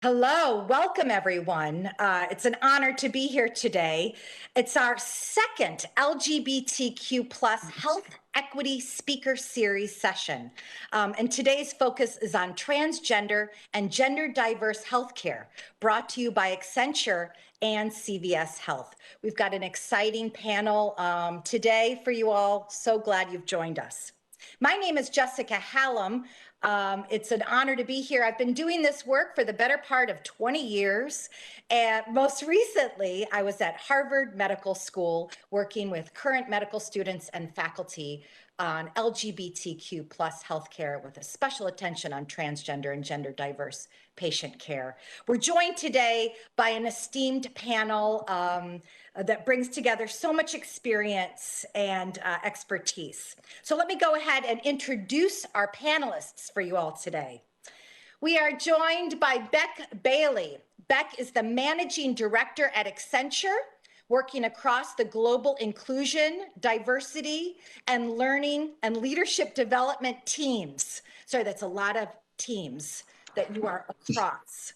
Hello, welcome everyone. It's an honor to be here today. It's our second LGBTQ plus health equity speaker series session. And today's focus is on transgender and gender diverse healthcare, brought to you by Accenture and CVS Health. We've got an exciting panel today for you all. So glad you've joined us. My name is Jessica Hallam. It's an honor to be here. I've been doing this work for the better part of 20 years. And most recently, I was at Harvard Medical School working with current medical students and faculty on LGBTQ plus healthcare with a special attention on transgender and gender diverse patient care. We're joined today by an esteemed panel that brings together so much experience and expertise. So let me go ahead and introduce our panelists for you all today. We are joined by Beck Bailey. Beck is the managing director at Accenture, working across the global inclusion, diversity, and learning and leadership development teams. Sorry, that's a lot of teams that you are across.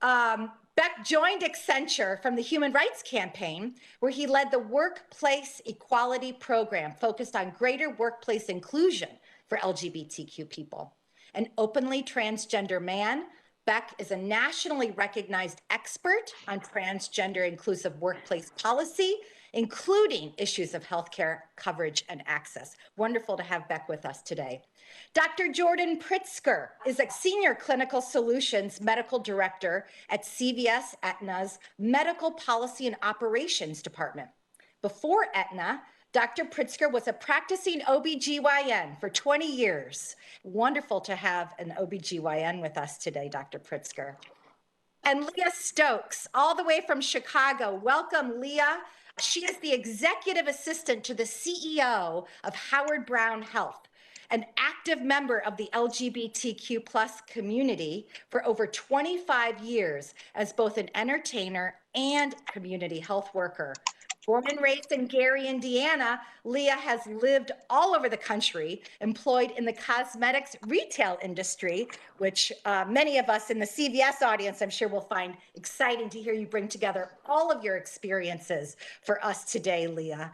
Beck joined Accenture from the Human Rights Campaign, where he led the Workplace Equality Program focused on greater workplace inclusion for LGBTQ people. An openly transgender man, Beck is a nationally recognized expert on transgender inclusive workplace policy, including issues of healthcare coverage and access. Wonderful to have Beck with us today. Dr. Jordan Pritzker is a Senior Clinical Solutions Medical Director at CVS Aetna's Medical Policy and Operations Department. Before Aetna, Dr. Pritzker was a practicing OBGYN for 20 years. Wonderful to have an OBGYN with us today, Dr. Pritzker. And Leah Stokes, all the way from Chicago. Welcome, Leah. She is the executive assistant to the CEO of Howard Brown Health, an active member of the LGBTQ plus community for over 25 years as both an entertainer and community health worker. Born and raised in Gary, Indiana, Leah has lived all over the country, employed in the cosmetics retail industry, which many of us in the CVS audience, I'm sure will find exciting to hear you bring together all of your experiences for us today, Leah.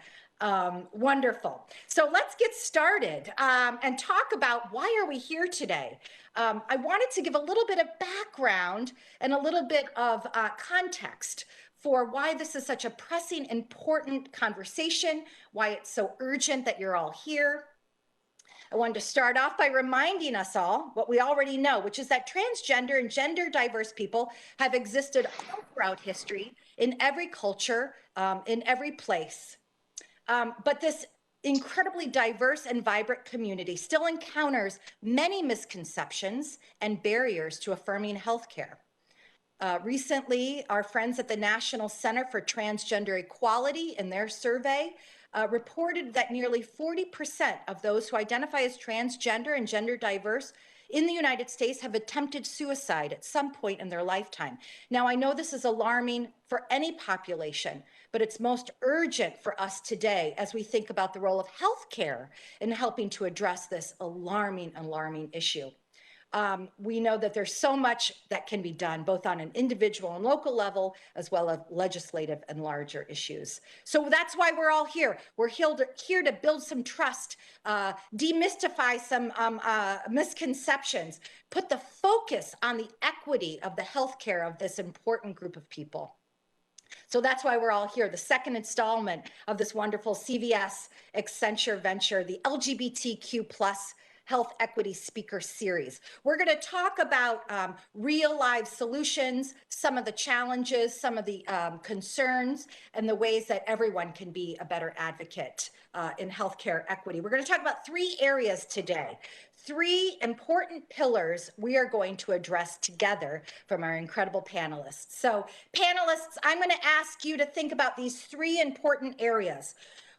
Wonderful. So let's get started and talk about why are we here today. I wanted to give a little bit of background and a little bit of context for why this is such a pressing, important conversation, why it's so urgent that you're all here. I wanted to start off by reminding us all what we already know, which is that transgender and gender diverse people have existed all throughout history in every culture, in every place. But this incredibly diverse and vibrant community still encounters many misconceptions and barriers to affirming healthcare. Recently, our friends at the National Center for Transgender Equality in their survey reported that nearly 40% of those who identify as transgender and gender diverse in the United States have attempted suicide at some point in their lifetime. Now, I know this is alarming for any population, but it's most urgent for us today as we think about the role of healthcare in helping to address this alarming issue. We know that there's so much that can be done, both on an individual and local level, as well as legislative and larger issues. So that's why we're all here. We're here to build some trust, demystify some misconceptions, put the focus on the equity of the healthcare of this important group of people. So that's why we're all here. The second installment of this wonderful CVS Accenture venture, the LGBTQ plus Health Equity Speaker Series. We're going to talk about real live solutions, some of the challenges, some of the concerns, and the ways that everyone can be a better advocate in healthcare equity. We're going to talk about three areas today. Three important pillars we are going to address together from our incredible panelists. So panelists, I'm going to ask you to think about these three important areas.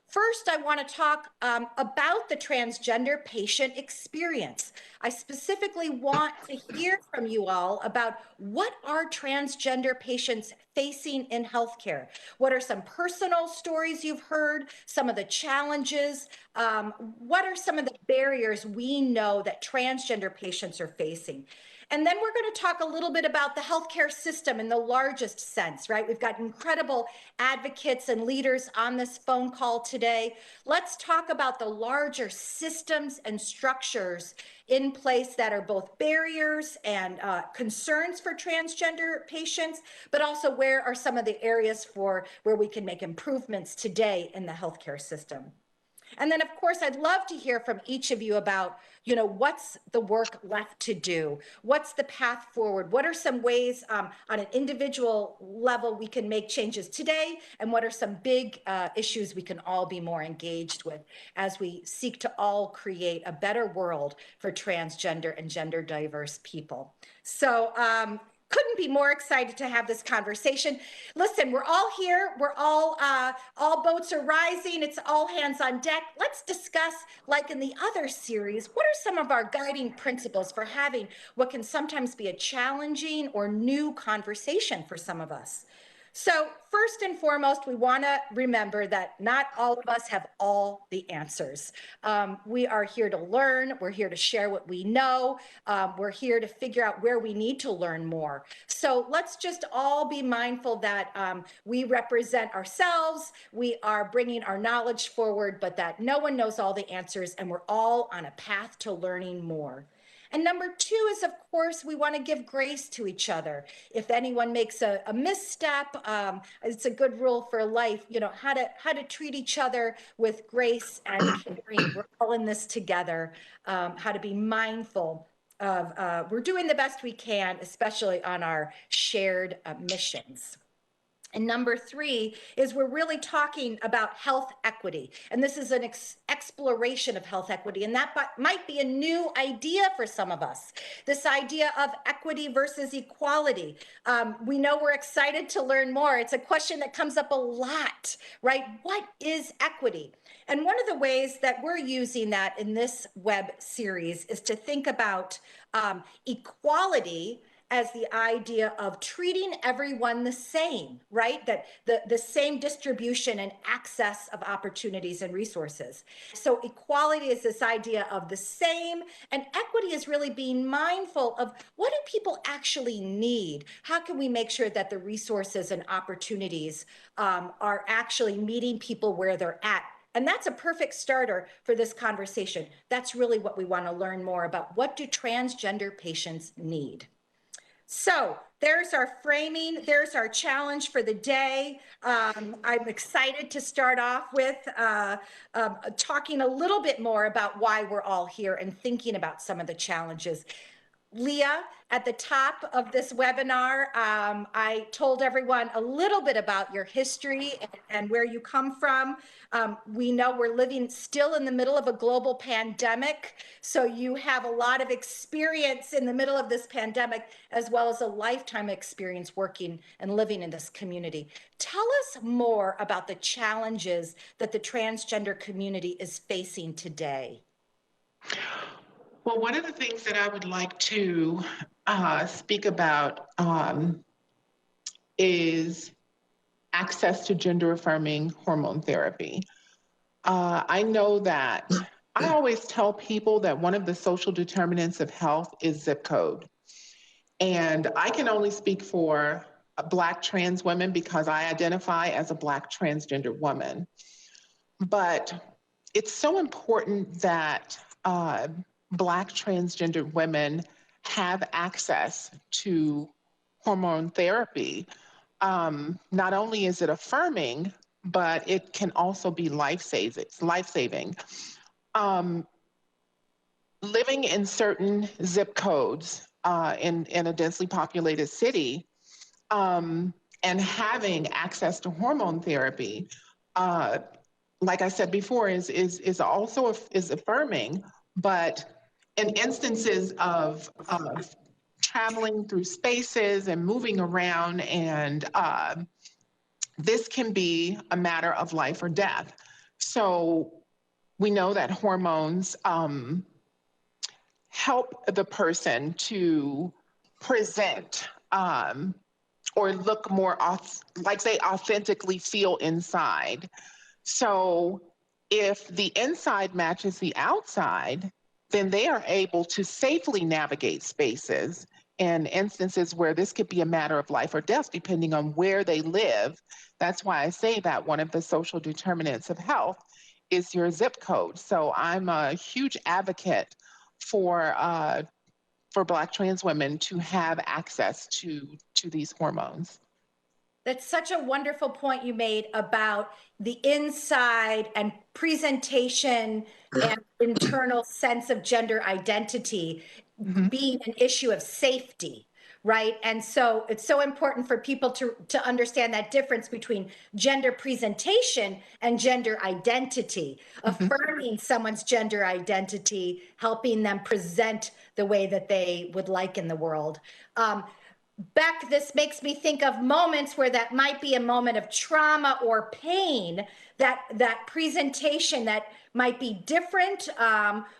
First, I want to talk about the transgender patient experience. I specifically want to hear from you all about what are transgender patients facing in healthcare? What are some personal stories you've heard? Some of the challenges? What are some of the barriers we know that transgender patients are facing? And then we're going to talk a little bit about the healthcare system in the largest sense, right? We've got incredible advocates and leaders on this phone call today. Let's talk about the larger systems and structures in place that are both barriers and concerns for transgender patients, but also where are some of the areas for where we can make improvements today in the healthcare system. And then, of course, I'd love to hear from each of you about, what's the work left to do? What's the path forward? What are some ways on an individual level we can make changes today? And what are some big issues we can all be more engaged with as we seek to all create a better world for transgender and gender diverse people? So, couldn't be more excited to have this conversation. Listen, we're all here. We're all boats are rising. It's all hands on deck. Let's discuss, like in the other series, what are some of our guiding principles for having what can sometimes be a challenging or new conversation for some of us. So first and foremost, we want to remember that not all of us have all the answers. We are here to learn. We're here to share what we know. We're here to figure out where we need to learn more. So let's just all be mindful that we represent ourselves. We are bringing our knowledge forward, but that no one knows all the answers, and we're all on a path to learning more. And number two is, of course, we want to give grace to each other. If anyone makes a misstep, it's a good rule for life, how to treat each other with grace and caring. We're all in this together, how to be mindful of, we're doing the best we can, especially on our shared missions. And number three is we're really talking about health equity. And this is an exploration of health equity. And that might be a new idea for some of us, this idea of equity versus equality. We know we're excited to learn more. It's a question that comes up a lot, right? What is equity? And one of the ways that we're using that in this web series is to think about equality as the idea of treating everyone the same, right? That the same distribution and access of opportunities and resources. So equality is this idea of the same, and equity is really being mindful of what do people actually need? How can we make sure that the resources and opportunities are actually meeting people where they're at? And that's a perfect starter for this conversation. That's really what we want to learn more about. What do transgender patients need? So there's our framing. There's our challenge for the day. I'm excited to start off with talking a little bit more about why we're all here and thinking about some of the challenges. Leah, at the top of this webinar, I told everyone a little bit about your history and where you come from. We know we're living still in the middle of a global pandemic, so you have a lot of experience in the middle of this pandemic, as well as a lifetime experience working and living in this community. Tell us more about the challenges that the transgender community is facing today. Well, one of the things that I would like to speak about is access to gender-affirming hormone therapy. I know that I always tell people that one of the social determinants of health is zip code. And I can only speak for Black trans women because I identify as a Black transgender woman. But it's so important that Black transgender women have access to hormone therapy. Not only is it affirming, but it can also be life-saving. Living in certain zip codes in a densely populated city and having access to hormone therapy, like I said before, is also affirming, but in instances of traveling through spaces and moving around, and this can be a matter of life or death. So we know that hormones help the person to present or look more like they authentically feel inside. So if the inside matches the outside, then they are able to safely navigate spaces in instances where this could be a matter of life or death, depending on where they live. That's why I say that one of the social determinants of health is your zip code. So I'm a huge advocate for Black trans women to have access to these hormones. That's such a wonderful point you made about the inside and presentation and internal sense of gender identity Mhm. being an issue of safety, right? And so it's so important for people to understand that difference between gender presentation and gender identity, Mhm. affirming someone's gender identity, helping them present the way that they would like in the world. Beck, this makes me think of moments where that might be a moment of trauma or pain, that presentation that might be different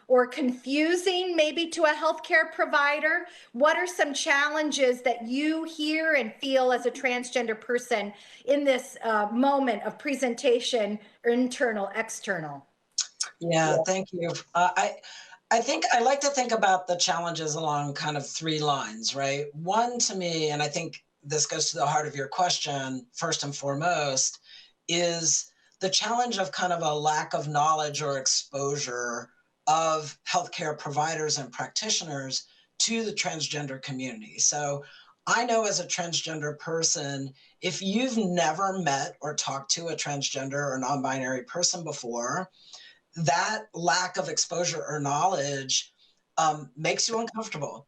or confusing maybe to a healthcare provider. What are some challenges that you hear and feel as a transgender person in this moment of presentation, internal, external? Yeah, thank you. I think I like to think about the challenges along kind of three lines, right? One to me, and I think this goes to the heart of your question, first and foremost, is the challenge of kind of a lack of knowledge or exposure of healthcare providers and practitioners to the transgender community. So I know as a transgender person, if you've never met or talked to a transgender or non binary person before, that lack of exposure or knowledge makes you uncomfortable.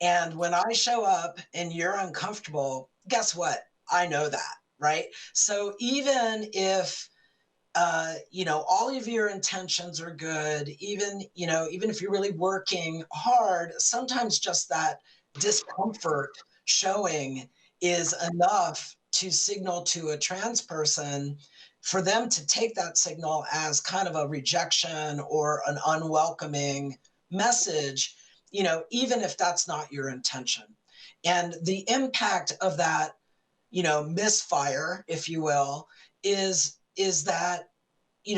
And when I show up and you're uncomfortable, guess what? I know that, right? So even if all of your intentions are good, even if you're really working hard, sometimes just that discomfort showing is enough to signal to a trans person for them to take that signal as kind of a rejection or an unwelcoming message, even if that's not your intention. And the impact of that, misfire, if you will, is that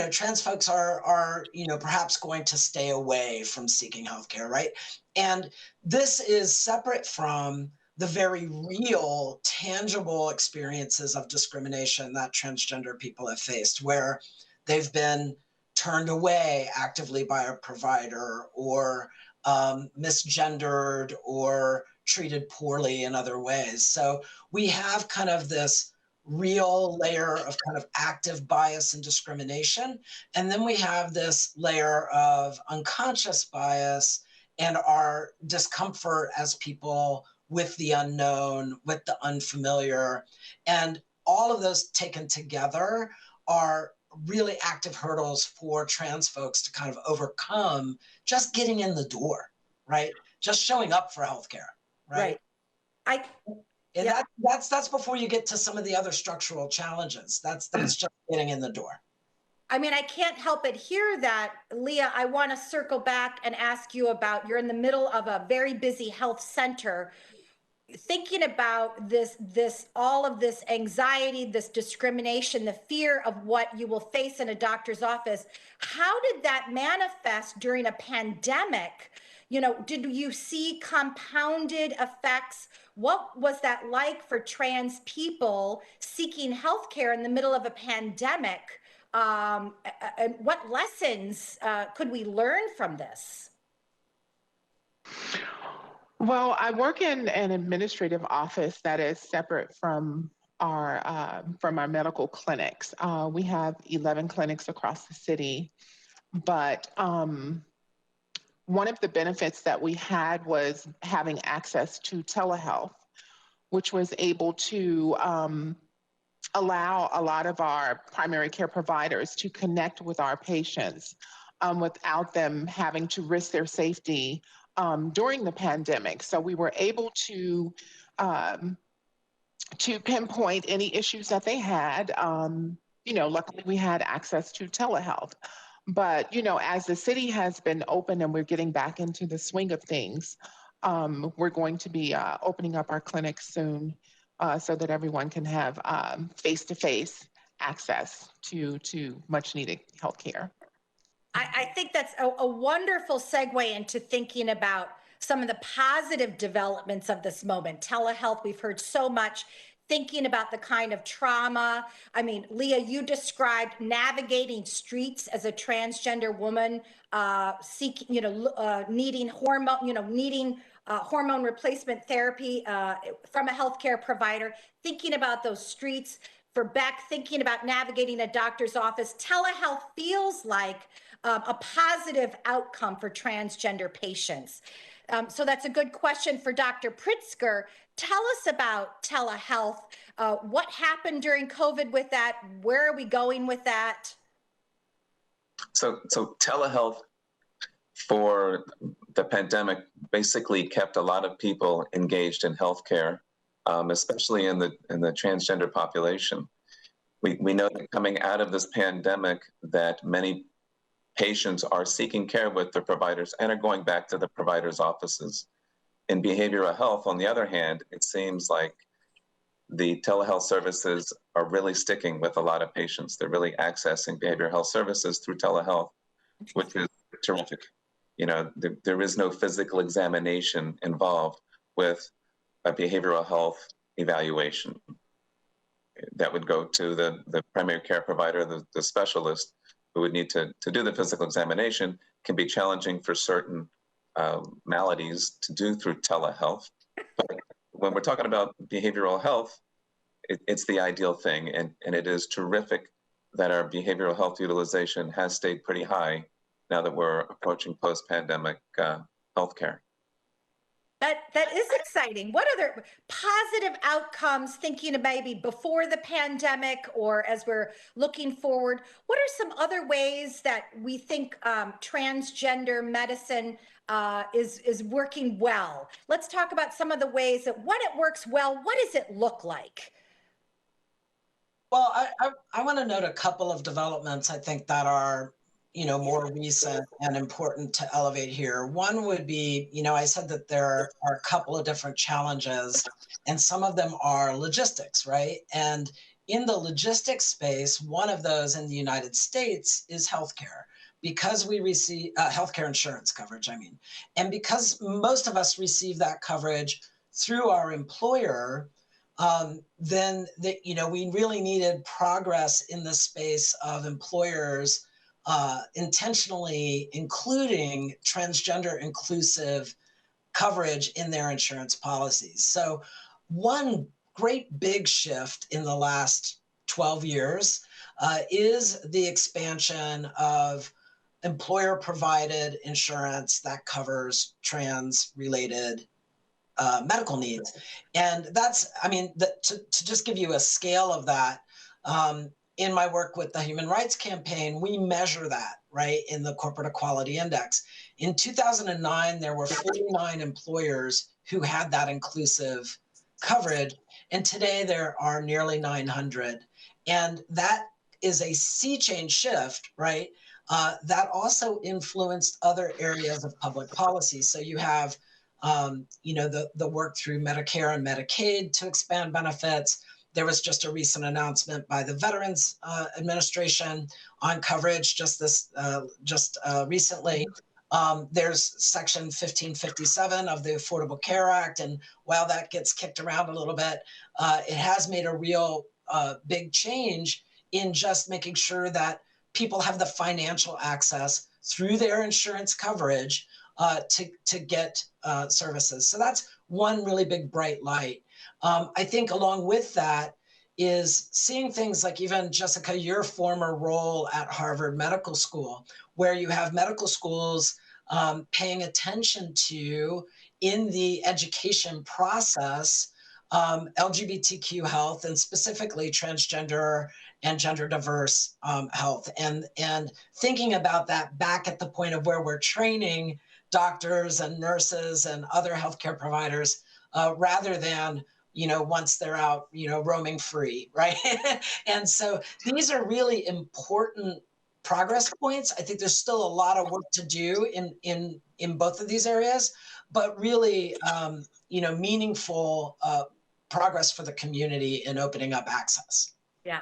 trans folks are perhaps going to stay away from seeking healthcare, right? And this is separate from the very real, tangible experiences of discrimination that transgender people have faced, where they've been turned away actively by a provider or misgendered or treated poorly in other ways. So we have kind of this real layer of kind of active bias and discrimination. And then we have this layer of unconscious bias and our discomfort as people with the unknown, with the unfamiliar. And all of those taken together are really active hurdles for trans folks to kind of overcome just getting in the door, right? Just showing up for healthcare, right? I And yeah. that's before you get to some of the other structural challenges. That's just getting in the door. I mean, I can't help but hear that, Leah. I want to circle back and ask you about, you're in the middle of a very busy health center, thinking about all of this anxiety, this discrimination, the fear of what you will face in a doctor's office. How did that manifest during a pandemic? Did you see compounded effects? What was that like for trans people seeking healthcare in the middle of a pandemic? And what lessons could we learn from this? Well, I work in an administrative office that is separate from our medical clinics. We have 11 clinics across the city, but one of the benefits that we had was having access to telehealth, which was able to allow a lot of our primary care providers to connect with our patients without them having to risk their safety during the pandemic. So we were able um, to pinpoint any issues that they had. Luckily we had access to telehealth. But, as the city has been open and we're getting back into the swing of things, we're going to be opening up our clinics soon. so that everyone can have face-to-face access to much needed healthcare. I think that's a wonderful segue into thinking about some of the positive developments of this moment. Telehealth, we've heard so much, thinking about the kind of trauma. I mean, Leah, you described navigating streets as a transgender woman, seeking, needing hormone, needing hormone replacement therapy from a healthcare provider, thinking about those streets. For Beck, thinking about navigating a doctor's office, telehealth feels like a positive outcome for transgender patients. So that's a good question for Dr. Pritzker. Tell us about telehealth. What happened during COVID with that? Where are we going with that? So telehealth for the pandemic basically kept a lot of people engaged in healthcare, especially in the transgender population. We know that coming out of this pandemic that many patients are seeking care with their providers and are going back to the providers' offices. In behavioral health, on the other hand, it seems like the telehealth services are really sticking with a lot of patients. They're really accessing behavioral health services through telehealth, which is terrific. There is no physical examination involved with a behavioral health evaluation. That would go to the primary care provider, the specialist who would need to do the physical examination. Can be challenging for certain maladies to do through telehealth. But when we're talking about behavioral health, it's the ideal thing. And it is terrific that our behavioral health utilization has stayed pretty high now that we're approaching post-pandemic healthcare. That is exciting. What other positive outcomes, thinking of maybe before the pandemic or as we're looking forward, what are some other ways that we think transgender medicine is working well? Let's talk about some of the ways that when it works well, what does it look like? Well, I want to note a couple of developments I think that are more recent and important to elevate here. One would be, I said that there are a couple of different challenges, and some of them are logistics, right? And in the logistics space, one of those in the United States is healthcare, because we receive healthcare insurance coverage, and because most of us receive that coverage through our employer, then we really needed progress in the space of employers intentionally including transgender inclusive coverage in their insurance policies. So one great big shift in the last 12 years is the expansion of employer provided insurance that covers trans related medical needs. And that's, to just give you a scale of that, in my work with the Human Rights Campaign, we measure that, right, in the Corporate Equality Index. In 2009, there were 49 employers who had that inclusive coverage, and today there are nearly 900. And that is a sea change shift, right, that also influenced other areas of public policy. So you have, the work through Medicare and Medicaid to expand benefits. There was just a recent announcement by the Veterans Administration on coverage just recently. There's Section 1557 of the Affordable Care Act, and while that gets kicked around a little bit, it has made a real big change in just making sure that people have the financial access through their insurance coverage to get services. So that's one really big bright light. I think along with that is seeing things like, even Jessica, your former role at Harvard Medical School, where you have medical schools paying attention to, in the education process, LGBTQ health, and specifically transgender and gender diverse health, and thinking about that back at the point of where we're training doctors and nurses and other healthcare providers, rather than once they're out, roaming free, right? And so these are really important progress points. I think there's still a lot of work to do in both of these areas, but really, meaningful progress for the community in opening up access. Yeah,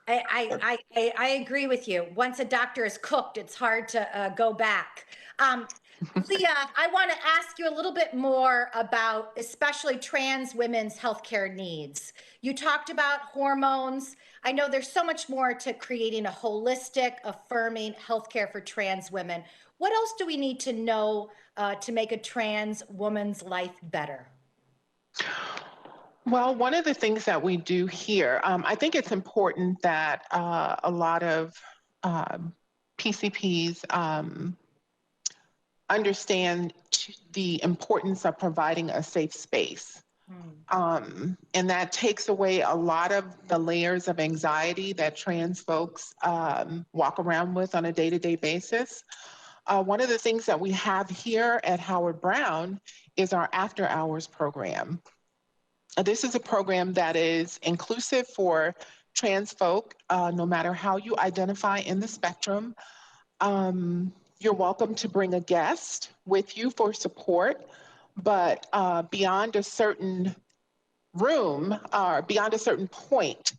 I agree with you. Once a doctor is cooked, it's hard to go back. Leah, I want to ask you a little bit more about especially trans women's healthcare needs. You talked about hormones. I know there's so much more to creating a holistic, affirming healthcare for trans women. What else do we need to know to make a trans woman's life better? Well, one of the things that we do here, I think it's important that a lot of PCPs understand the importance of providing a safe space. And that takes away a lot of the layers of anxiety that trans folks walk around with on a day-to-day basis. One of the things that we have here at Howard Brown is our after hours program. This is a program that is inclusive for trans folk, no matter how you identify in the spectrum. You're welcome to bring a guest with you for support, but beyond a certain room, or beyond a certain point,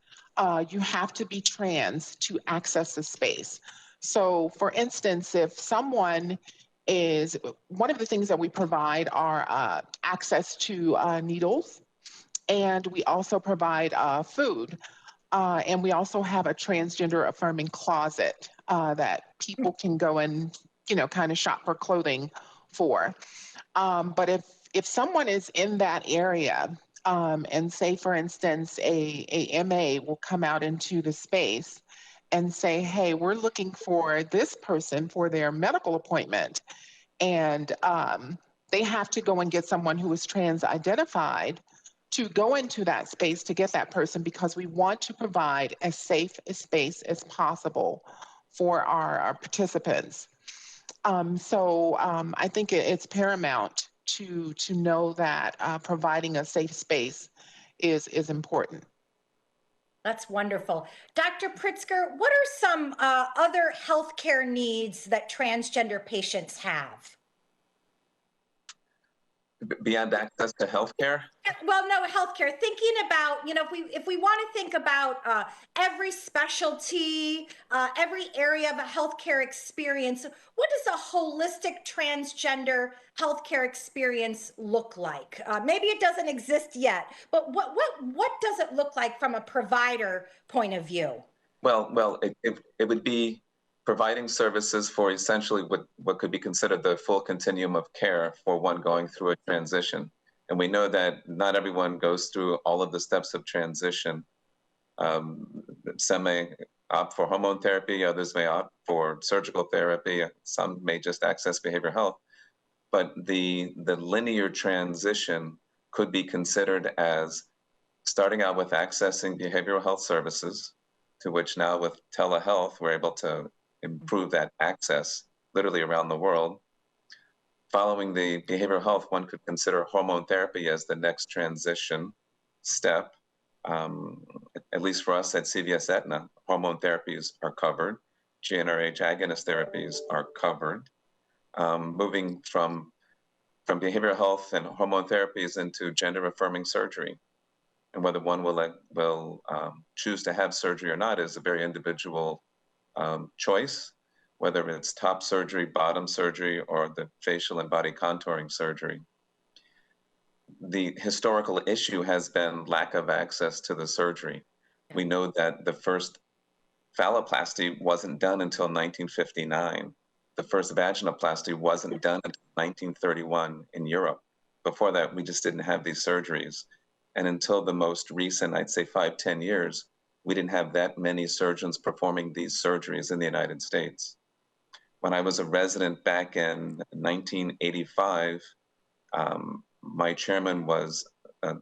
you have to be trans to access the space. So for instance, if someone is, one of the things that we provide are access to needles, and we also provide food. And we also have a transgender affirming closet that people can go and, kind of shop for clothing for. But if someone is in that area, and say, for instance, a MA will come out into the space and say, hey, we're looking for this person for their medical appointment. And they have to go and get someone who is trans identified to go into that space to get that person, because we want to provide as safe a space as possible for our participants. I think it's paramount to know that providing a safe space is important. That's wonderful. Dr. Pritzker, what are some other healthcare needs that transgender patients have? Beyond access to healthcare? Well, no, healthcare. Thinking about, if we want to think about every specialty, every area of a healthcare experience, what does a holistic transgender healthcare experience look like? Maybe it doesn't exist yet, but what does it look like from a provider point of view? Well, it would be providing services for essentially what could be considered the full continuum of care for one going through a transition. And we know that not everyone goes through all of the steps of transition. Some may opt for hormone therapy, others may opt for surgical therapy, some may just access behavioral health. But the linear transition could be considered as starting out with accessing behavioral health services, to which now with telehealth, we're able to improve that access literally around the world. Following the behavioral health, one could consider hormone therapy as the next transition step. At least for us at CVS Aetna, hormone therapies are covered. GnRH agonist therapies are covered. Moving from behavioral health and hormone therapies into gender affirming surgery. And whether one will choose to have surgery or not is a very individual choice, whether it's top surgery, bottom surgery, or the facial and body contouring surgery. The historical issue has been lack of access to the surgery. We know that the first phalloplasty wasn't done until 1959. The first vaginoplasty wasn't done until 1931 in Europe. Before that, we just didn't have these surgeries. And until the most recent, I'd say 5-10 years, we didn't have that many surgeons performing these surgeries in the United States. When I was a resident back in 1985, my chairman was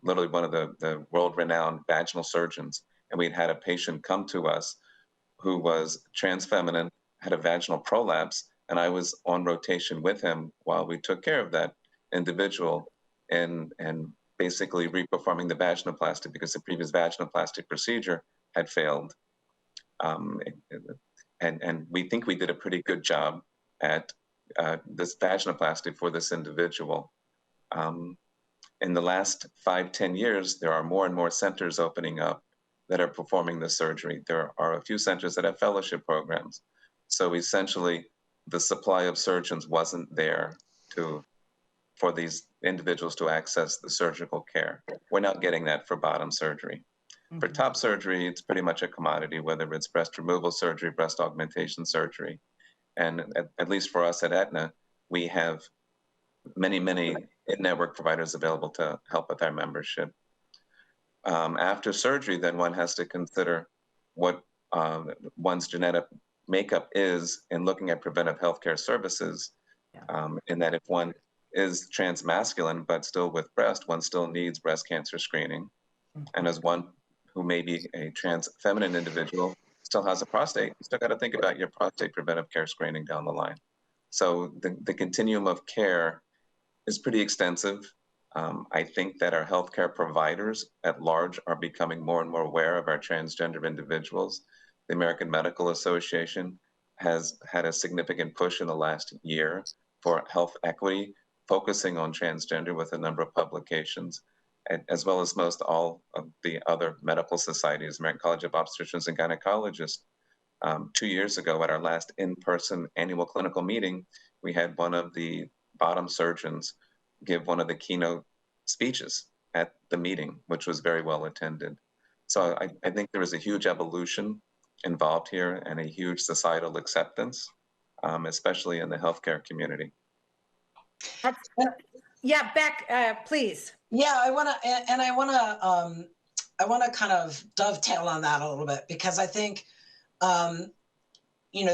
literally one of the world-renowned vaginal surgeons. And we'd had a patient come to us who was trans feminine, had a vaginal prolapse, and I was on rotation with him while we took care of that individual and basically reperforming the vaginoplasty because the previous vaginoplasty procedure had failed. And we think we did a pretty good job at this vaginoplasty for this individual. And in the last 5-10 years, there are more and more centers opening up that are performing the surgery. There are a few centers that have fellowship programs. So essentially, the supply of surgeons wasn't there for these individuals to access the surgical care. We're not getting that for bottom surgery. For top surgery, it's pretty much a commodity, whether it's breast removal surgery, breast augmentation surgery. And at least for us at Aetna, we have many in-network providers available to help with our membership. After surgery, then one has to consider what one's genetic makeup is in looking at preventive healthcare services. In that if one is transmasculine but still with breast, one still needs breast cancer screening. And as one who may be a trans feminine individual still has a prostate, you still got to think about your prostate preventive care screening down the line. So the continuum of care is pretty extensive. I think that our healthcare providers at large are becoming more and more aware of our transgender individuals. The American Medical Association has had a significant push in the last year for health equity, focusing on transgender with a number of publications, as well as most all of the other medical societies. American College of Obstetricians and Gynecologists, 2 years ago at our last in-person annual clinical meeting, we had one of the bottom surgeons give one of the keynote speeches at the meeting, which was very well attended. So I think there is a huge evolution involved here and a huge societal acceptance, especially in the healthcare community. Yeah, Beck, please. Yeah, I want to kind of dovetail on that a little bit, because I think,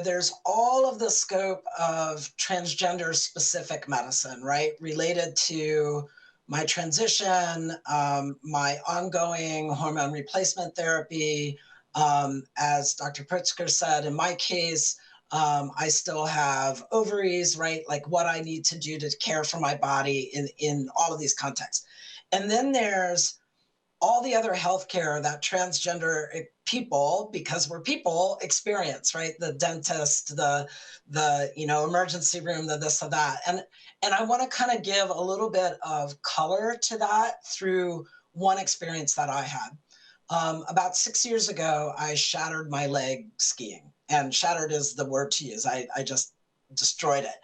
there's all of the scope of transgender specific medicine, right? Related to my transition, my ongoing hormone replacement therapy. As Dr. Pritzker said, in my case, I still have ovaries, right? Like what I need to do to care for my body in all of these contexts. And then there's all the other healthcare that transgender people, because we're people, experience, right? The dentist, the emergency room, the this or that. And I want to kind of give a little bit of color to that through one experience that I had. About 6 years ago, I shattered my leg skiing, and shattered is the word to use. I just destroyed it.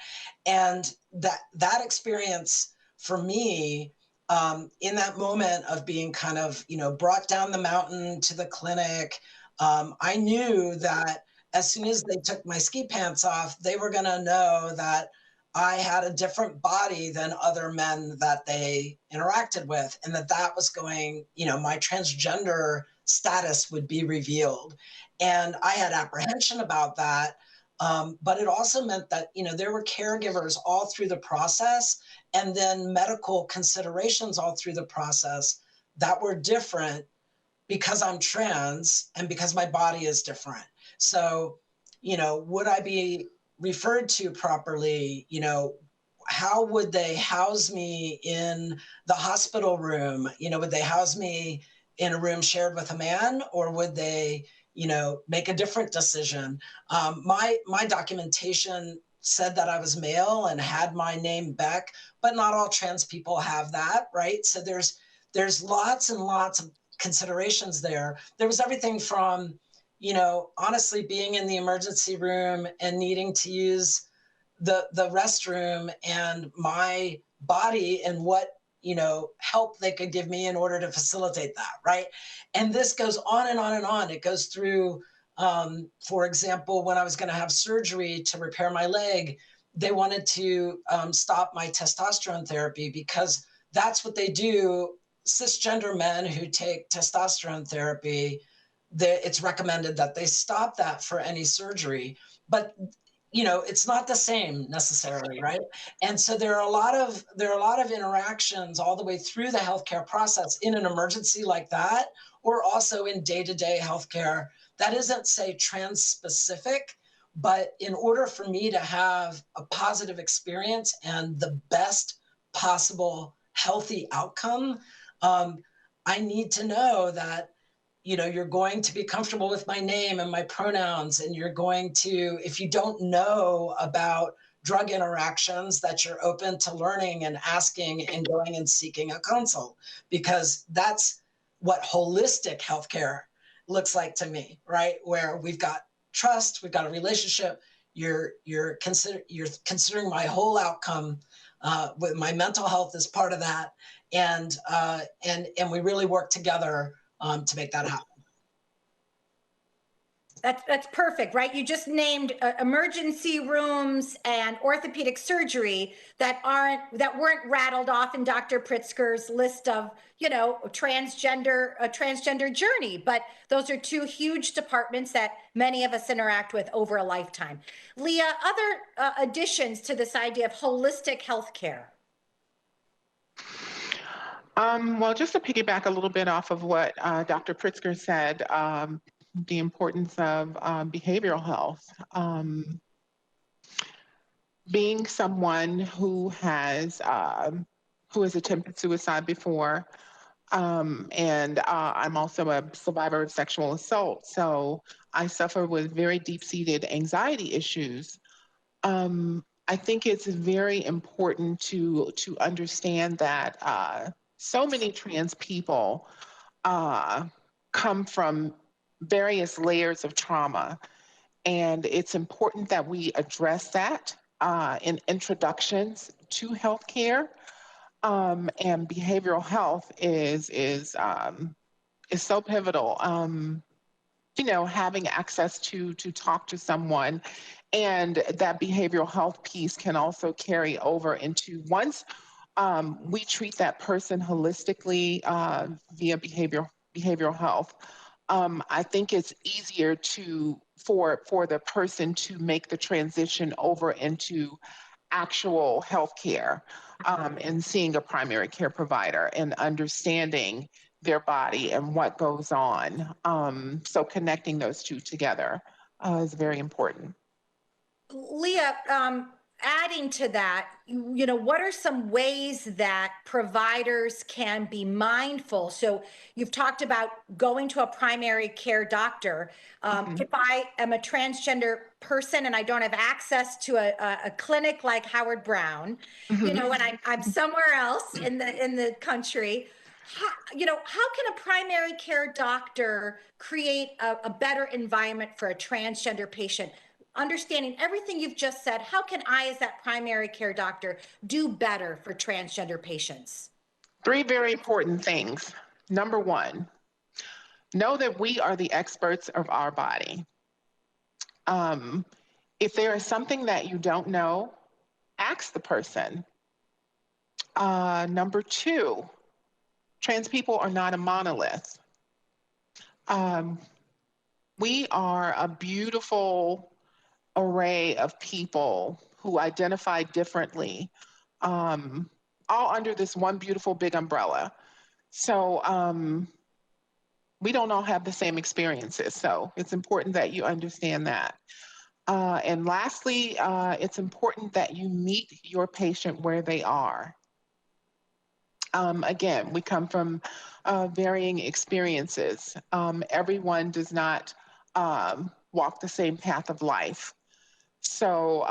And that experience for me, in that moment of being kind of, brought down the mountain to the clinic, I knew that as soon as they took my ski pants off, they were going to know that I had a different body than other men that they interacted with, and that was going, my transgender status would be revealed. And I had apprehension about that. But it also meant that, there were caregivers all through the process, and then medical considerations all through the process that were different because I'm trans and because my body is different. So, would I be referred to properly? How would they house me in the hospital room? Would they house me in a room shared with a man, or would they, make a different decision? My documentation said that I was male and had my name Beck, but not all trans people have that, right? So there's lots and lots of considerations there. There was everything from, honestly being in the emergency room and needing to use the restroom and my body and what, help they could give me in order to facilitate that, right? And this goes on and on and on. It goes through, for example, when I was going to have surgery to repair my leg, they wanted to stop my testosterone therapy because that's what they do. Cisgender men who take testosterone therapy, it's recommended that they stop that for any surgery. But it's not the same necessarily, right? And so there are a lot of interactions all the way through the healthcare process in an emergency like that, or also in day-to-day healthcare that isn't, say, trans specific. But in order for me to have a positive experience and the best possible healthy outcome, I need to know that you're going to be comfortable with my name and my pronouns, and you're going to, if you don't know about drug interactions that you're open to learning and asking and going and seeking a consult, because that's what holistic healthcare looks like to me, right? Where we've got trust, we've got a relationship. You're considering my whole outcome, with my mental health as part of that, and we really work together to make that happen. That's perfect, right? You just named emergency rooms and orthopedic surgery that weren't rattled off in Dr. Pritzker's list of, a transgender journey. But those are two huge departments that many of us interact with over a lifetime. Leah, other additions to this idea of holistic healthcare? Well, just to piggyback a little bit off of what Dr. Pritzker said, the importance of behavioral health. Being someone who has attempted suicide before, and I'm also a survivor of sexual assault, so I suffer with very deep-seated anxiety issues. I think it's very important to understand that so many trans people come from various layers of trauma, and it's important that we address that in introductions to healthcare. And behavioral health is so pivotal. Having access to talk to someone, and that behavioral health piece can also carry over into once we treat that person holistically via behavioral health. I think it's easier for the person to make the transition over into actual healthcare, and seeing a primary care provider and understanding their body and what goes on. So connecting those two together is very important. Leah, adding to that, what are some ways that providers can be mindful? So you've talked about going to a primary care doctor. If I am a transgender person and I don't have access to a clinic like Howard Brown, and I'm somewhere else in the country, how can a primary care doctor create a better environment for a transgender patient? Understanding everything you've just said, how can I, as that primary care doctor, do better for transgender patients? 3 very important things. Number 1, know that we are the experts of our body. If there is something that you don't know, ask the person. Number 2, trans people are not a monolith. We are a beautiful array of people who identify differently, all under this one beautiful big umbrella. So we don't all have the same experiences. So it's important that you understand that. And lastly, it's important that you meet your patient where they are. Again, we come from varying experiences. Everyone does not walk the same path of life. So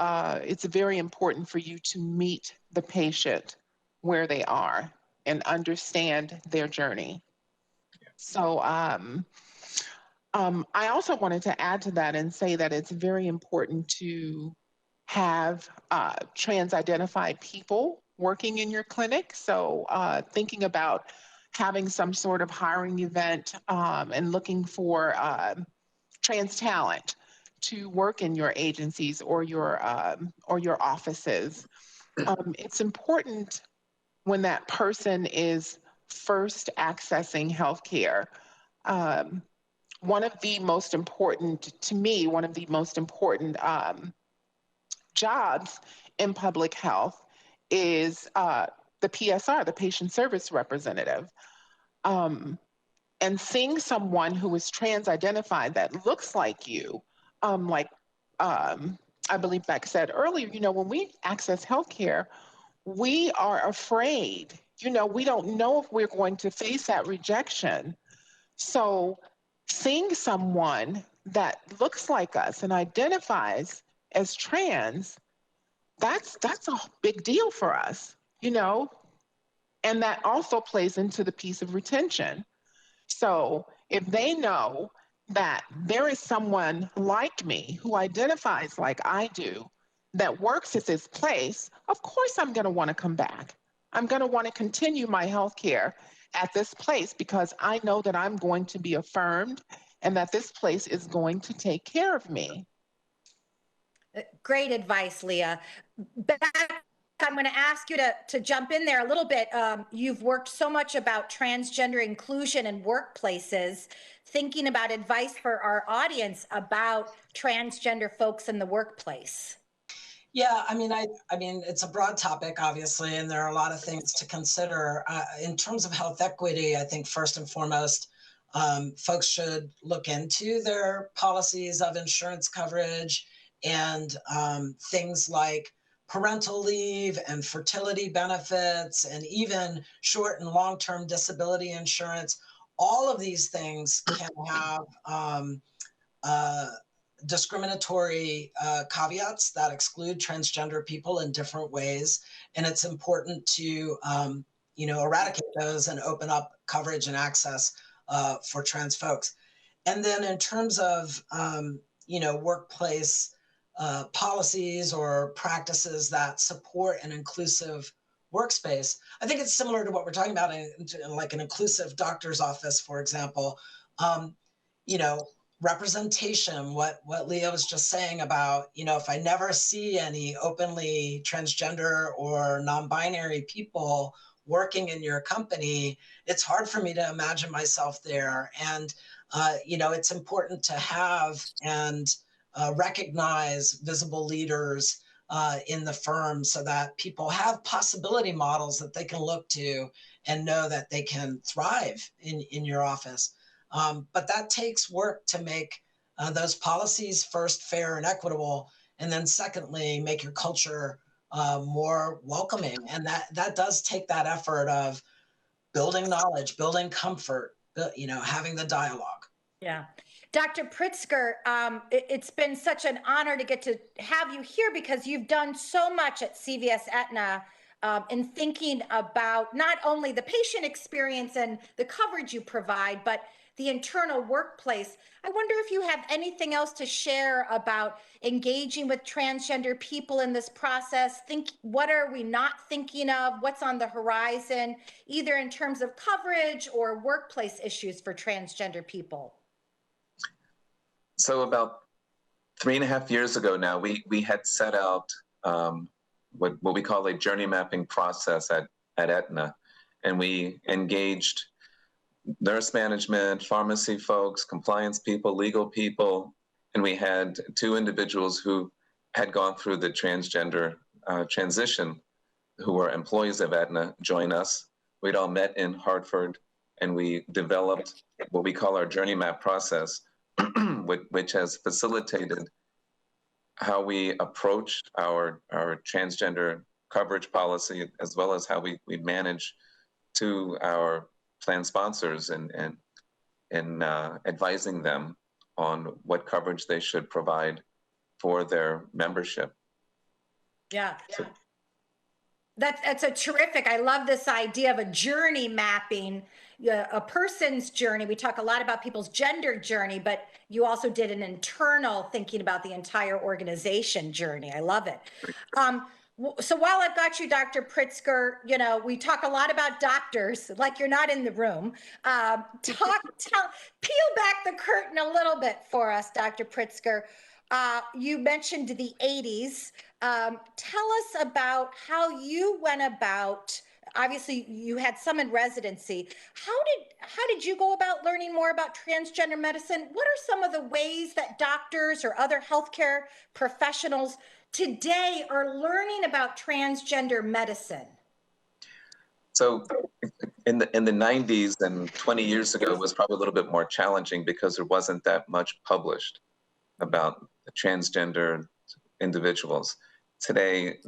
it's very important for you to meet the patient where they are and understand their journey. So I also wanted to add to that and say that it's very important to have trans-identified people working in your clinic. So thinking about having some sort of hiring event and looking for trans talent to work in your agencies or your offices. It's important when that person is first accessing healthcare. One of the most important jobs in public health is the PSR, the patient service representative. And seeing someone who is trans identified that looks like you, I believe Beck said earlier, when we access healthcare, we are afraid. We don't know if we're going to face that rejection. So seeing someone that looks like us and identifies as trans that's a big deal for us, you know? And that also plays into the piece of retention. So if they know that there is someone like me who identifies like I do that works at this place, of course I'm going to want to come back. I'm going to want to continue my health care at this place because I know that I'm going to be affirmed and that this place is going to take care of me. Great advice, Leah. Back, I'm going to ask you to jump in there a little bit. You've worked so much about transgender inclusion in workplaces, thinking about advice for our audience about transgender folks in the workplace. Yeah, I mean, it's a broad topic, obviously, and there are a lot of things to consider. In terms of health equity, I think first and foremost, folks should look into their policies of insurance coverage and things like parental leave and fertility benefits, and even short and long-term disability insurance. All of these things can have uh, discriminatory caveats that exclude transgender people in different ways, and it's important to eradicate those and open up coverage and access for trans folks. And then in terms of workplace policies or practices that support an inclusive workspace, I think it's similar to what we're talking about in like an inclusive doctor's office, for example. Um, you know, Representation, what Leah was just saying about, if I never see any openly transgender or non-binary people working in your company, it's hard for me to imagine myself there. And it's important to have and recognize visible leaders in the firm so that people have possibility models that they can look to and know that they can thrive in your office. But that takes work to make those policies first fair and equitable, and then secondly, make your culture more welcoming. And that does take that effort of building knowledge, building comfort, having the dialogue. Yeah. Dr. Pritzker, it's been such an honor to get to have you here because you've done so much at CVS Aetna in thinking about not only the patient experience and the coverage you provide, but the internal workplace. I wonder if you have anything else to share about engaging with transgender people in this process. What are we not thinking of? What's on the horizon, either in terms of coverage or workplace issues for transgender people? So about 3.5 years ago now, we had set out what we call a journey mapping process at Aetna, and we engaged nurse management, pharmacy folks, compliance people, legal people, and we had 2 individuals who had gone through the transgender transition, who were employees of Aetna, join us. We'd all met in Hartford, and we developed what we call our journey map process, which has facilitated how we approach our transgender coverage policy, as well as how we manage to our plan sponsors and advising them on what coverage they should provide for their membership. Yeah. That's a terrific. I love this idea of a journey mapping, a person's journey. We talk a lot about people's gender journey, but you also did an internal thinking about the entire organization journey. I love it. So while I've got you, Dr. Pritzker, we talk a lot about doctors, like you're not in the room. Peel back the curtain a little bit for us, Dr. Pritzker. You mentioned the 80s. Tell us about how you went about, obviously you had some in residency. How did you go about learning more about transgender medicine? What are some of the ways that doctors or other healthcare professionals today are learning about transgender medicine? So in the 90s and 20 years ago was probably a little bit more challenging because there wasn't that much published about transgender individuals. Today,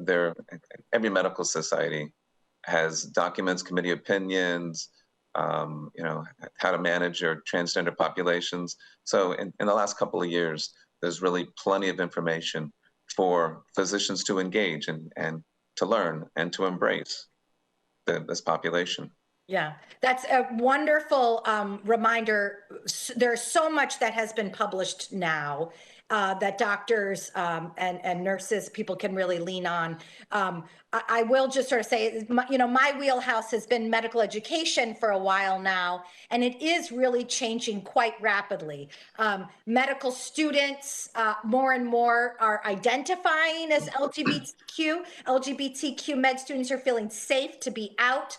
every medical society has documents, committee opinions, how to manage your transgender populations. So in the last couple of years, there's really plenty of information for physicians to engage and to learn and to embrace this population. Yeah, that's a wonderful reminder. There's so much that has been published now that doctors and nurses, people can really lean on. I will just sort of say, my wheelhouse has been medical education for a while now, and it is really changing quite rapidly. Medical students more and more are identifying as LGBTQ. LGBTQ med students are feeling safe to be out.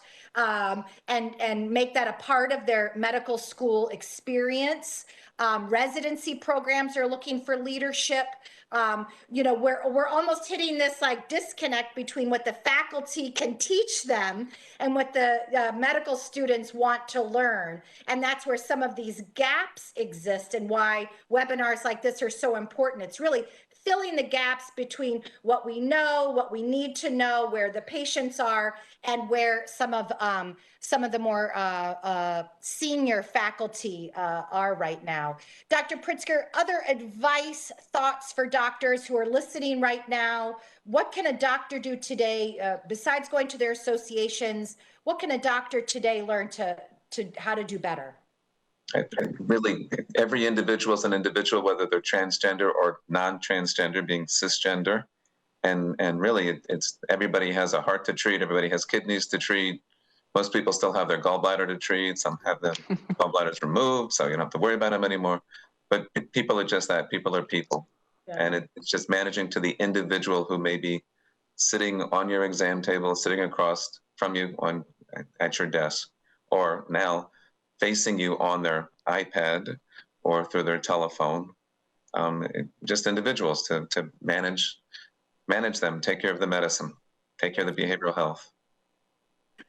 And make that a part of their medical school experience. Residency programs are looking for leadership. We're almost hitting this like disconnect between what the faculty can teach them and what the medical students want to learn. And that's where some of these gaps exist and why webinars like this are so important. It's really filling the gaps between what we know, what we need to know, where the patients are, and where some of the more senior faculty are right now. Dr. Pritzker, other advice, thoughts for doctors who are listening right now? What can a doctor do today besides going to their associations? What can a doctor today learn to how to do better? Really, every individual is an individual, whether they're transgender or non-transgender, being cisgender. And really, it's everybody has a heart to treat. Everybody has kidneys to treat. Most people still have their gallbladder to treat. Some have the gallbladders removed, so you don't have to worry about them anymore. But people are just that. People are people. Yeah. And it's just managing to the individual who may be sitting on your exam table, sitting across from you at your desk, or now facing you on their iPad or through their telephone. Just individuals to manage them, take care of the medicine, take care of the behavioral health.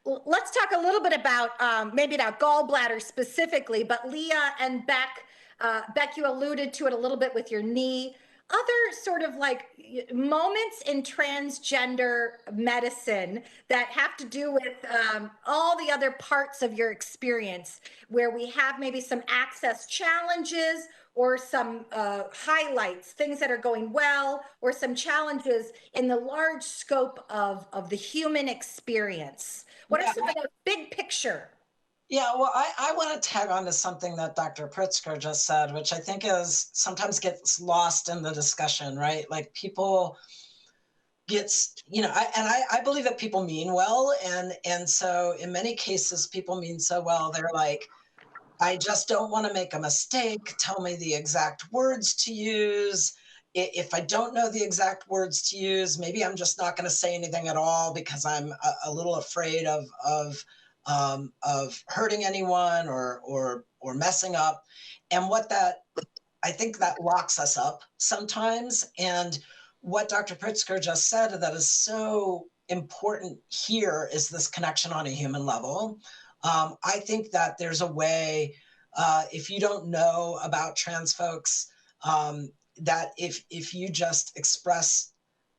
Let's talk a little bit about maybe not gallbladder specifically, but Leah and Beck, you alluded to it a little bit with your knee. Other sort of like moments in transgender medicine that have to do with all the other parts of your experience where we have maybe some access challenges or some highlights, things that are going well, or some challenges in the large scope of the human experience. What are some of the big picture? Yeah, well, I want to tag on to something that Dr. Pritzker just said, which I think is sometimes gets lost in the discussion, right? Like people gets, I believe that people mean well. And so in many cases, people mean so well, they're like, I just don't want to make a mistake. Tell me the exact words to use. If I don't know the exact words to use, maybe I'm just not going to say anything at all because I'm a little afraid of hurting anyone or messing up. And I think that locks us up sometimes. And what Dr. Pritzker just said that is so important here is this connection on a human level. I think that there's a way, if you don't know about trans folks, that if you just express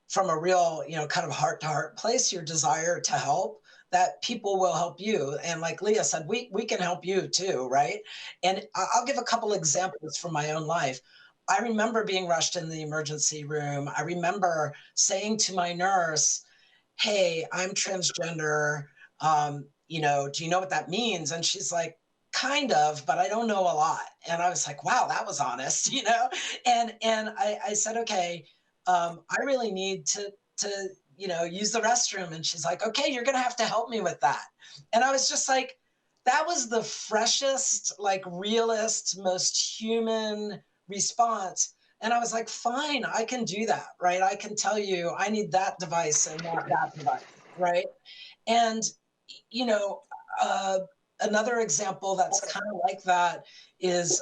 from a real, kind of heart-to-heart place your desire to help, that people will help you. And like Leah said, we can help you too, right? And I'll give a couple examples from my own life. I remember being rushed in the emergency room. I remember saying to my nurse, hey, I'm transgender. Do you know what that means? And she's like, kind of, but I don't know a lot. And I was like, wow, that was honest, And I said, okay, I really need to use the restroom. And she's like, okay, you're going to have to help me with that. And I was just like, that was the freshest, like realist, most human response. And I was like, fine, I can do that, right? I can tell you I need that device and not that device, right? And, another example that's kind of like that is,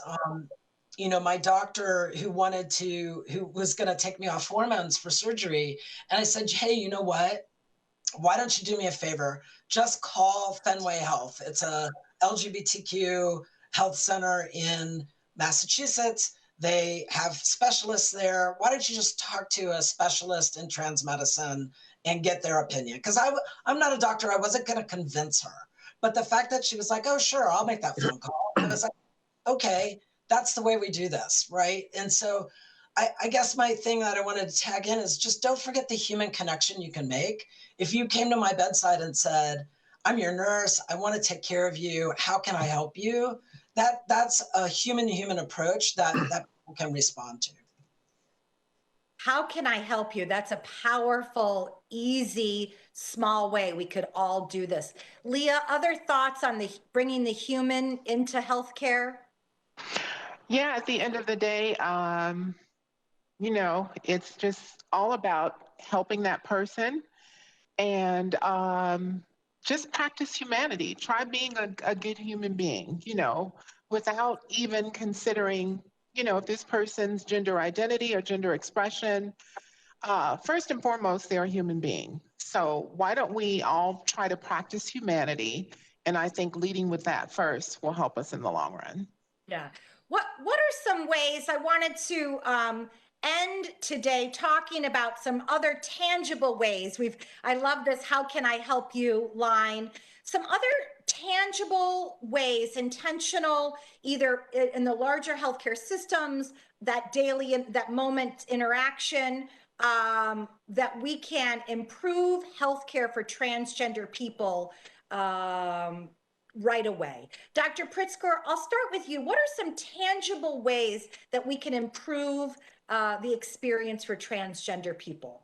my doctor who was going to take me off hormones for surgery. And I said, hey, you know what? Why don't you do me a favor? Just call Fenway Health. It's a LGBTQ health center in Massachusetts. They have specialists there. Why don't you just talk to a specialist in trans medicine and get their opinion? Because I'm not a doctor. I wasn't going to convince her. But the fact that she was like, oh, sure, I'll make that phone call. I was like, okay, that's the way we do this, right? And so I guess my thing that I wanted to tag in is just don't forget the human connection you can make. If you came to my bedside and said, I'm your nurse, I want to take care of you, how can I help you? That's a human to human approach that people can respond to. How can I help you? That's a powerful, easy, small way we could all do this. Leah, other thoughts on the bringing the human into healthcare? Yeah, at the end of the day, it's just all about helping that person and just practice humanity. Try being a good human being, without even considering, if this person's gender identity or gender expression. First and foremost, they're a human being. So why don't we all try to practice humanity? And I think leading with that first will help us in the long run. Yeah. What are some ways I wanted to end today talking about some other tangible ways? I love this "how can I help you" line. Some other tangible ways, intentional, either in the larger healthcare systems, that daily, that moment interaction, that we can improve healthcare for transgender people right away. Dr. Pritzker, I'll start with you. What are some tangible ways that we can improve the experience for transgender people?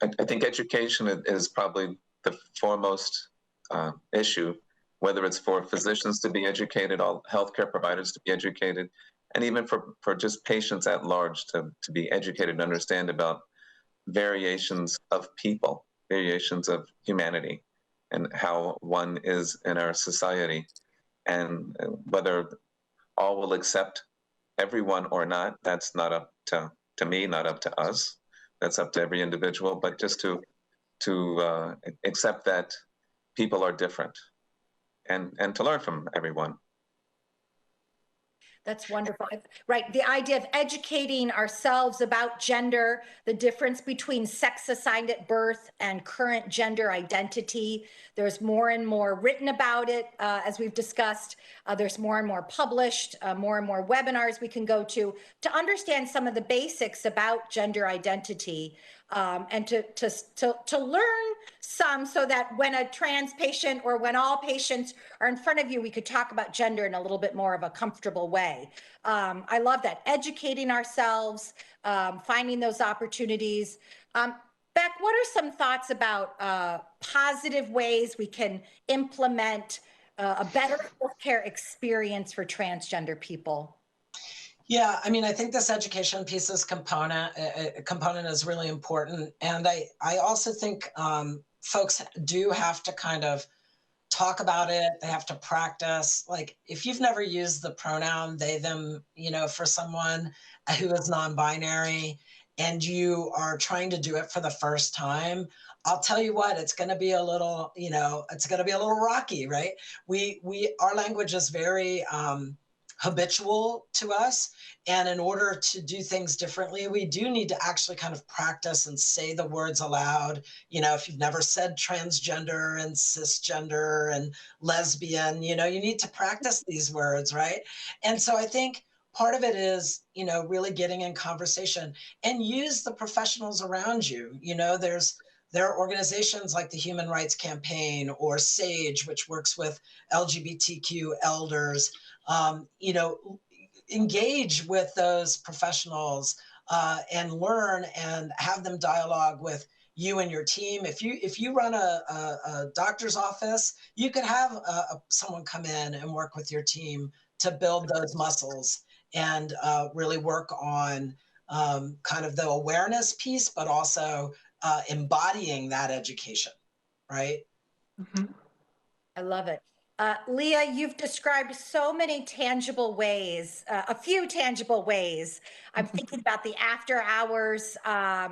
I think education is probably the foremost issue, whether it's for physicians to be educated, all healthcare providers to be educated, and even for just patients at large to be educated and understand about variations of people, variations of humanity, and how one is in our society, and whether all will accept everyone or not. That's not up to me, not up to us. That's up to every individual. But just to accept that people are different, and to learn from everyone. That's wonderful. Right. The idea of educating ourselves about gender, the difference between sex assigned at birth and current gender identity. There's more and more written about it, as we've discussed. There's more and more published, more and more webinars we can go to understand some of the basics about gender identity, and to learn some, so that when a trans patient or when all patients are in front of you, we could talk about gender in a little bit more of a comfortable way. I love that. Educating ourselves, finding those opportunities. Beck, what are some thoughts about positive ways we can implement a better healthcare experience for transgender people? Yeah, I mean, I think this education pieces component is really important, and I also think folks do have to kind of talk about it. They have to practice. Like, if you've never used the pronoun they, them, for someone who is non-binary, and you are trying to do it for the first time, I'll tell you what, it's going to be a little, it's going to be a little rocky, right? Our language is very habitual to us. And in order to do things differently, we do need to actually kind of practice and say the words aloud. If you've never said transgender and cisgender and lesbian, you need to practice these words, right? And so I think part of it is, really getting in conversation and use the professionals around you. There are organizations like the Human Rights Campaign or SAGE, which works with LGBTQ elders. Engage with those professionals and learn and have them dialogue with you and your team. If you run a doctor's office, you could have someone come in and work with your team to build those muscles and really work on kind of the awareness piece, but also embodying that education, right? Mm-hmm. I love it. Leah, you've described so many tangible ways, a few tangible ways. I'm thinking about the after hours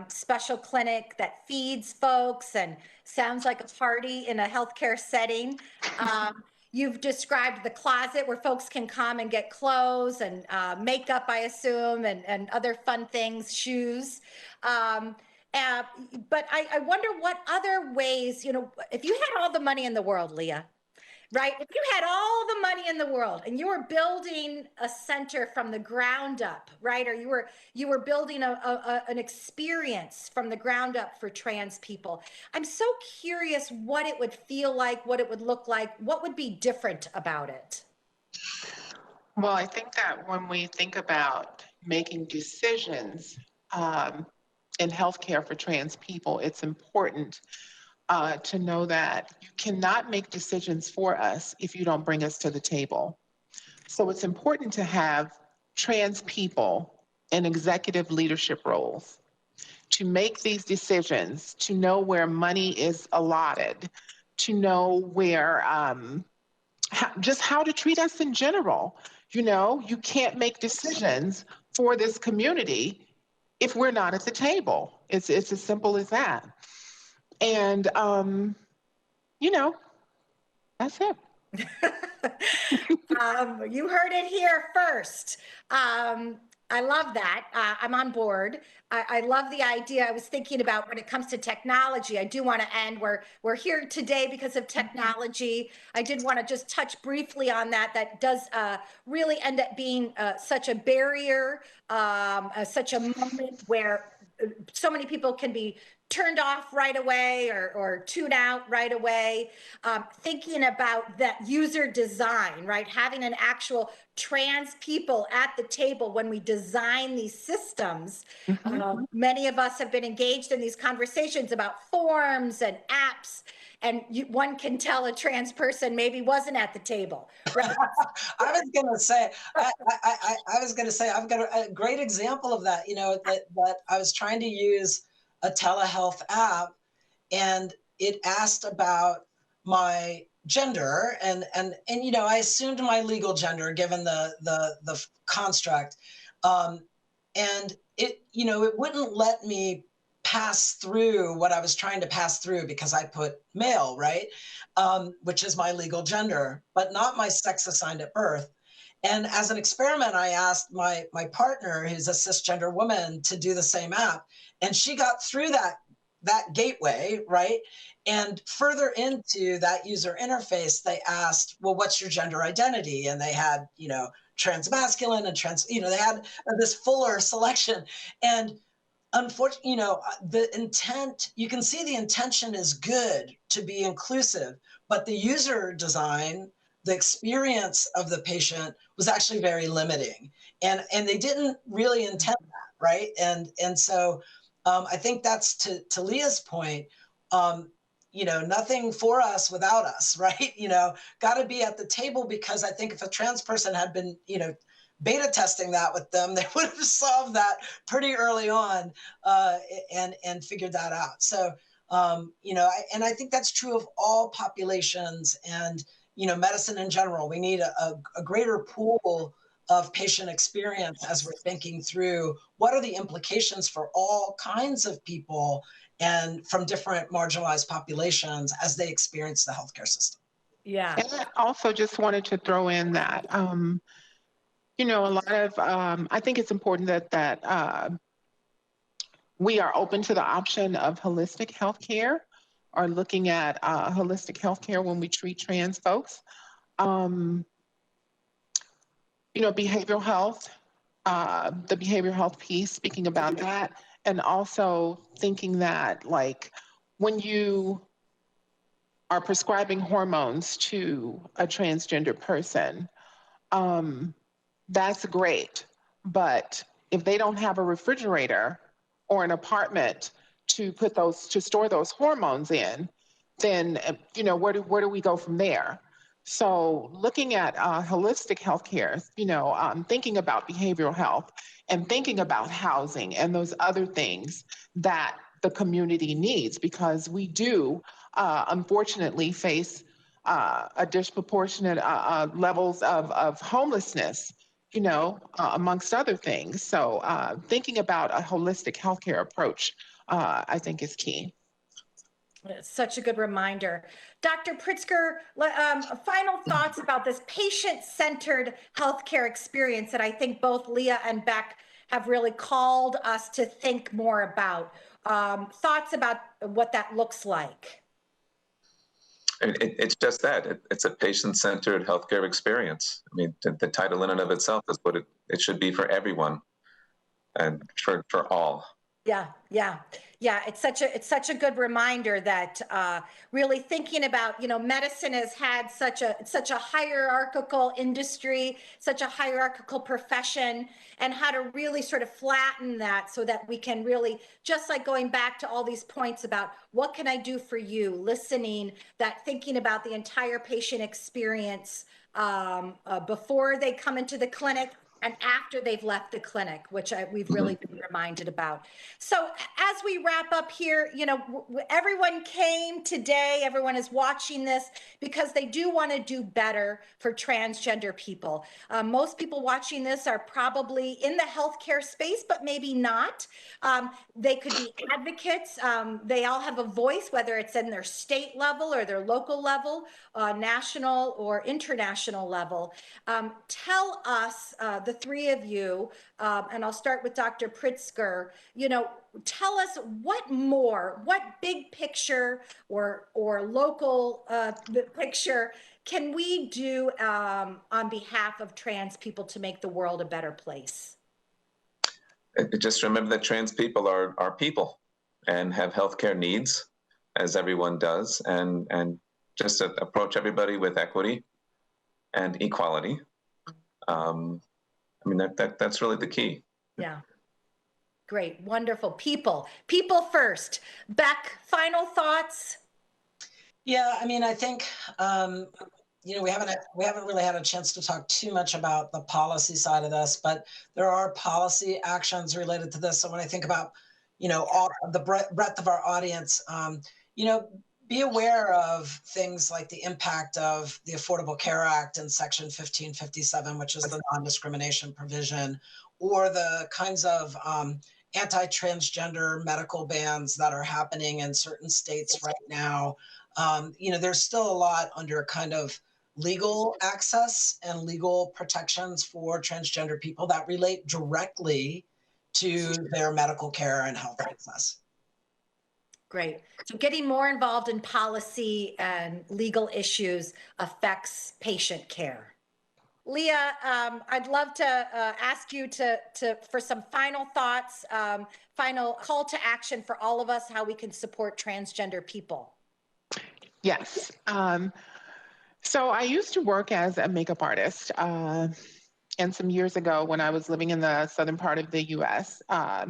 special clinic that feeds folks and sounds like a party in a healthcare setting. You've described the closet where folks can come and get clothes and makeup, I assume, and other fun things, shoes. But I wonder what other ways, if you had all the money in the world, Leah, right? If you had all the money in the world and you were building a center from the ground up, right? Or you were building an experience from the ground up for trans people. I'm so curious what it would feel like, what it would look like, what would be different about it. Well, I think that when we think about making decisions in healthcare for trans people, it's important to know that you cannot make decisions for us if you don't bring us to the table. So it's important to have trans people in executive leadership roles to make these decisions, to know where money is allotted, to know where just how to treat us in general. You know, you can't make decisions for this community if we're not at the table. It's as simple as that. And you know, that's it. You heard it here first. I love that. I'm on board. I love the idea. I was thinking about when it comes to technology. I do want to end. We're here today because of technology. I did want to just touch briefly on that. That does really end up being such a barrier, such a moment where so many people can be turned off right away or tune out right away. Thinking about that user design, right? Having an actual trans people at the table when we design these systems. Many of us have been engaged in these conversations about forms and apps, and one can tell a trans person maybe wasn't at the table, right? I was going to say, I was going to say, I've got a great example of that. You know, that I was trying to use a telehealth app, and it asked about my gender, and you know, I assumed my legal gender given the construct, and it, you know, it wouldn't let me pass through what I was trying to pass through because I put male, right? Which is my legal gender, but not my sex assigned at birth. And as an experiment, I asked my partner, who's a cisgender woman, to do the same app, and she got through that gateway, right? And further into that user interface, they asked, well, what's your gender identity? And they had, you know, trans masculine and trans, you know, they had this fuller selection. And unfortunately, you know, the intent, you can see the intention is good to be inclusive, but the user design, the experience of the patient was actually very limiting. And they didn't really intend that, right? And so I think that's to Leah's point, you know, nothing for us without us, right? You know, got to be at the table, because I think if a trans person had been, you know, beta testing that with them, they would have solved that pretty early on and figured that out. So, you know, and I think that's true of all populations and, you know, medicine in general. We need a greater pool of patient experience as we're thinking through what are the implications for all kinds of people and from different marginalized populations as they experience the healthcare system. Yeah. And I also just wanted to throw in that, you know, a lot of, I think it's important that we are open to the option of holistic healthcare, or looking at holistic healthcare when we treat trans folks. You know, behavioral health, the behavioral health piece, speaking about that, and also thinking that, like, when you are prescribing hormones to a transgender person, that's great. But if they don't have a refrigerator or an apartment to store those hormones in, then you know, where do we go from there? So looking at holistic healthcare, you know, thinking about behavioral health and thinking about housing and those other things that the community needs, because we do unfortunately face a disproportionate levels of homelessness, you know, amongst other things. So thinking about a holistic healthcare approach, I think, is key. It's such a good reminder. Dr. Pritzker, final thoughts about this patient-centered healthcare experience that I think both Leah and Beck have really called us to think more about. Thoughts about what that looks like. It's just that. It's a patient-centered healthcare experience. I mean, the title in and of itself is what it should be for everyone and for all. Yeah, yeah, yeah. It's such a good reminder that really thinking about, medicine has had such a hierarchical industry, such a hierarchical profession, and how to really sort of flatten that so that we can really, just like going back to all these points about what can I do for you, listening, that thinking about the entire patient experience before they come into the clinic and after they've left the clinic, which we've really been reminded about. So as we wrap up here, everyone came today, everyone is watching this because they do want to do better for transgender people. Most people watching this are probably in the healthcare space, but maybe not. They could be advocates. They all have a voice, whether it's in their state level or their local level, national or international level. Tell us, the three of you, and I'll start with Dr. Pritzker, tell us what big picture or local picture can we do on behalf of trans people to make the world a better place? Just remember that trans people are people and have healthcare needs, as everyone does, and just approach everybody with equity and equality. I mean, that's really the key. Yeah. Great. Wonderful. People first. Beck, final thoughts? Yeah, I mean, I think we haven't really had a chance to talk too much about the policy side of this, but there are policy actions related to this. So when I think about all the breadth of our audience, be aware of things like the impact of the Affordable Care Act and Section 1557, which is the non-discrimination provision, or the kinds of anti-transgender medical bans that are happening in certain states right now. There's still a lot under kind of legal access and legal protections for transgender people that relate directly to their medical care and health access. Great. So getting more involved in policy and legal issues affects patient care. Leah, I'd love to ask you for some final thoughts, final call to action for all of us, how we can support transgender people. Yes. So I used to work as a makeup artist. And some years ago, when I was living in the southern part of the US, I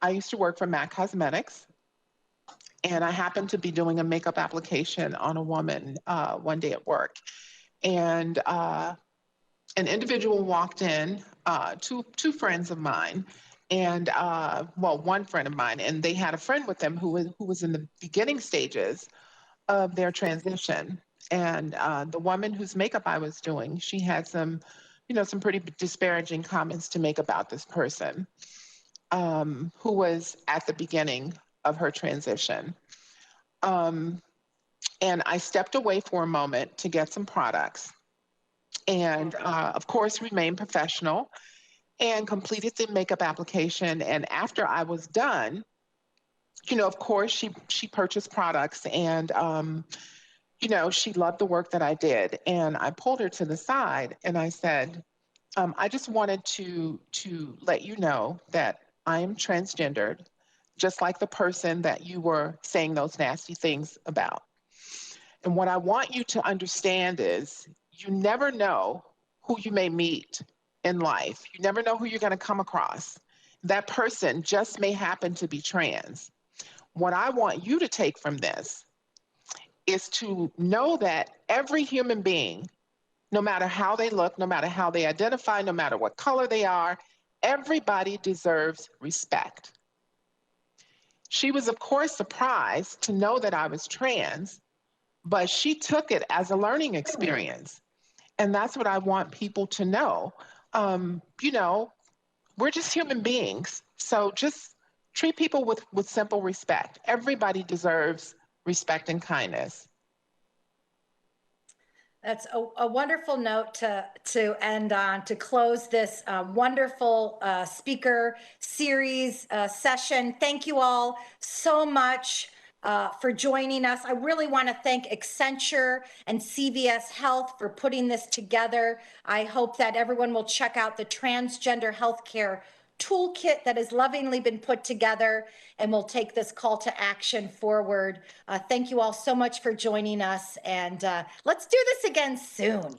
used to work for MAC Cosmetics. And I happened to be doing a makeup application on a woman one day at work. And an individual walked in, two friends of mine, and one friend of mine, and they had a friend with them who was in the beginning stages of their transition. And the woman whose makeup I was doing, she had some pretty disparaging comments to make about this person who was at the beginning of her transition. And I stepped away for a moment to get some products and, of course, remained professional and completed the makeup application. And after I was done, of course, she purchased products and, she loved the work that I did. And I pulled her to the side and I said, I just wanted to let you know that I am transgendered, just like the person that you were saying those nasty things about. And what I want you to understand is you never know who you may meet in life. You never know who you're going to come across. That person just may happen to be trans. What I want you to take from this is to know that every human being, no matter how they look, no matter how they identify, no matter what color they are, everybody deserves respect. She was, of course, surprised to know that I was trans, but she took it as a learning experience. And that's what I want people to know. We're just human beings. So just treat people with simple respect. Everybody deserves respect and kindness. That's a wonderful note to end on, to close this wonderful speaker series session. Thank you all so much for joining us. I really want to thank Accenture and CVS Health for putting this together. I hope that everyone will check out the Transgender Healthcare Toolkit that has lovingly been put together, and we'll take this call to action forward. Thank you all so much for joining us, and let's do this again soon.